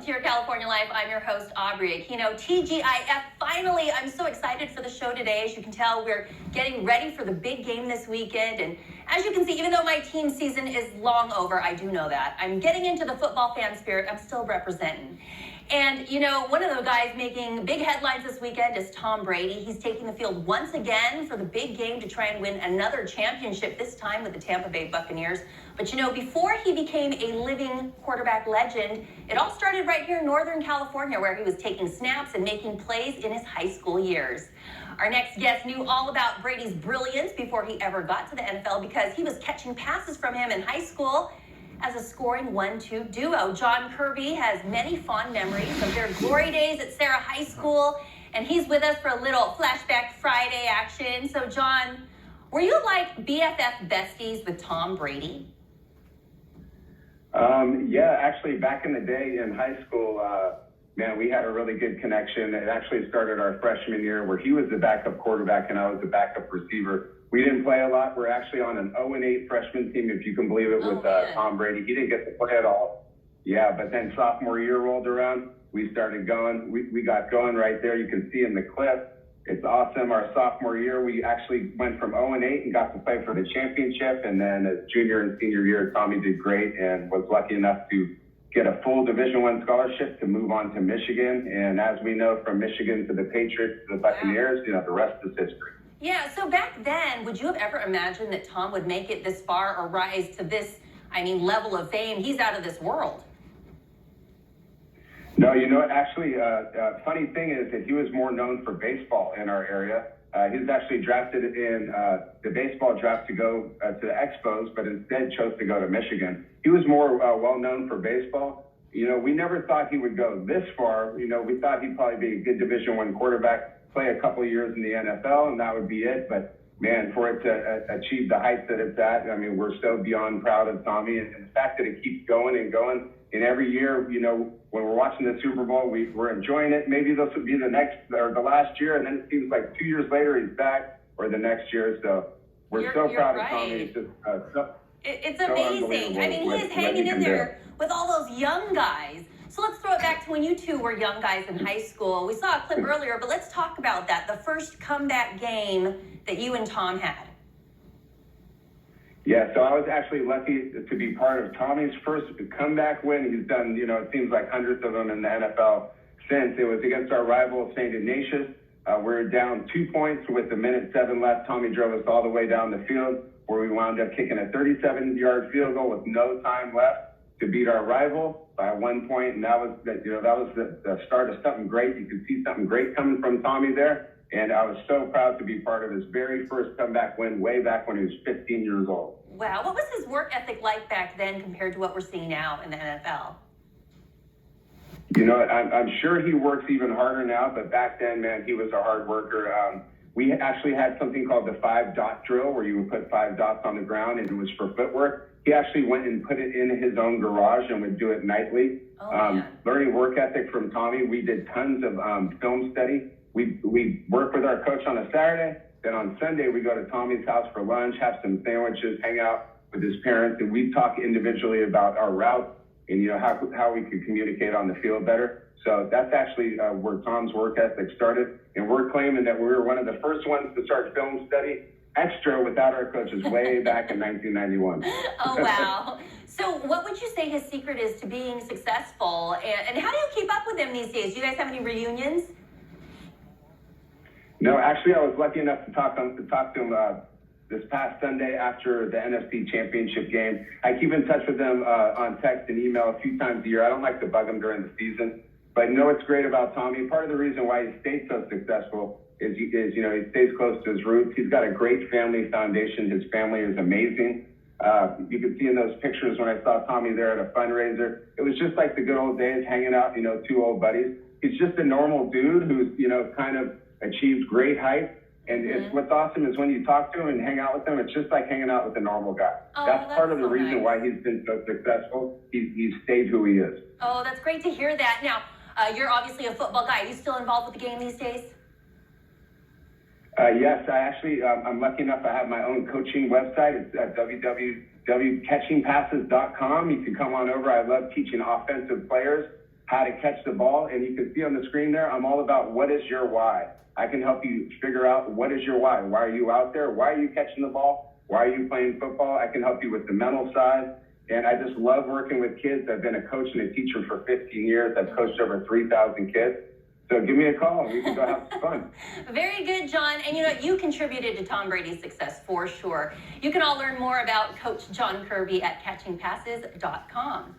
to your California Life. I'm your host, Aubrey Aquino. TGIF, finally, I'm so excited for the show today. As you can tell, we're getting ready for the big game this weekend. And as you can see, even though my team season is long over, I do know that, I'm getting into the football fan spirit. I'm still representing. And, you know, one of the guys making big headlines this weekend is Tom Brady. He's taking the field once again for the big game to try and win another championship, this time with the Tampa Bay Buccaneers. But, you know, before he became a living quarterback legend, it all started right here in Northern California, where he was taking snaps and making plays in his high school years. Our next guest knew all about Brady's brilliance before he ever got to the NFL, because he was catching passes from him in high school as a scoring 1-2 duo. John Kirby has many fond memories of their glory days at Sarah High School, and he's with us for a little Flashback Friday action. So, John, were you like BFF besties with Tom Brady? Yeah, actually, back in the day in high school, man, we had a really good connection. It actually started our freshman year, where he was the backup quarterback and I was the backup receiver. We didn't play a lot. We're actually on an 0-8 freshman team, if you can believe it, with Tom Brady. He didn't get to play at all. Yeah, but then sophomore year rolled around. We started going. We got going right there. You can see in the clip. It's awesome. Our sophomore year, we actually went from 0-8 and got to play for the championship. And then as junior and senior year, Tommy did great and was lucky enough to get a full Division I scholarship to move on to Michigan. And as we know, from Michigan to the Patriots to the Buccaneers, you know, the rest is history. Yeah, so back then, would you have ever imagined that Tom would make it this far or rise to this, level of fame? He's out of this world. No, you know, actually, funny thing is that he was more known for baseball in our area. He was actually drafted in the baseball draft to go to the Expos, but instead chose to go to Michigan. He was more well-known for baseball. You know, we never thought he would go this far. You know, we thought he'd probably be a good Division I quarterback, play a couple of years in the NFL, and that would be it. But, man, for it to achieve the heights that it's at, we're so beyond proud of Tommy. And the fact that it keeps going and going. And every year, you know, when we're watching the Super Bowl, we're enjoying it. Maybe this would be the next or the last year, and then it seems like 2 years later he's back, or the next year. So we're so proud of Tommy. It's just it's amazing. He is hanging in there with all those young guys. So let's throw it back to when you two were young guys in high school. We saw a clip earlier, but let's talk about that, the first comeback game that you and Tom had. Yeah, so I was actually lucky to be part of Tommy's first comeback win. He's done, you know, it seems like hundreds of them in the NFL since. It was against our rival, St. Ignatius. We're down 2 points with 1:07 left. Tommy drove us all the way down the field, where we wound up kicking a 37-yard field goal with no time left to beat our rival by 1 point. And that was the start of something great. You could see something great coming from Tommy there. And I was so proud to be part of his very first comeback win way back when he was 15 years old. Wow. What was his work ethic like back then compared to what we're seeing now in the NFL? You know, I'm sure he works even harder now, but back then, man, he was a hard worker. We actually had something called the 5-dot drill, where you would put 5 dots on the ground, and it was for footwork. He actually went and put it in his own garage and would do it nightly. Learning work ethic from Tommy, we did tons of film study. We work with our coach on a Saturday. Then on Sunday, we go to Tommy's house for lunch, have some sandwiches, hang out with his parents, and we talk individually about our routes and, you know, how we could communicate on the field better. So that's actually where Tom's work ethic started. And we're claiming that we were one of the first ones to start film study extra without our coaches way back in 1991. Oh, wow. So what would you say his secret is to being successful? And how do you keep up with him these days? Do you guys have any reunions? No, actually, I was lucky enough to talk to him this past Sunday after the NFC Championship game. I keep in touch with him on text and email a few times a year. I don't like to bug him during the season, but you know what's great about Tommy? Part of the reason why he stayed so successful is he stays close to his roots. He's got a great family foundation. His family is amazing. You could see in those pictures when I saw Tommy there at a fundraiser, it was just like the good old days, hanging out, you know, two old buddies. He's just a normal dude who's, you know, kind of achieved great heights. And it's, what's awesome is when you talk to him and hang out with him, it's just like hanging out with a normal guy. That's part of the reason why he's been so successful. He's stayed who he is. Oh, that's great to hear that. Now, you're obviously a football guy. Are you still involved with the game these days? Yes, I'm lucky enough. I have my own coaching website. It's at www.catchingpasses.com. You can come on over. I love teaching offensive players how to catch the ball. And you can see on the screen there, I'm all about what is your why. I can help you figure out what is your why. Why are you out there? Why are you catching the ball? Why are you playing football? I can help you with the mental side. And I just love working with kids. I've been a coach and a teacher for 15 years. I've coached over 3,000 kids. So give me a call. We can go have some fun. Very good, John. And you know, you contributed to Tom Brady's success for sure. You can all learn more about Coach John Kirby at catchingpasses.com.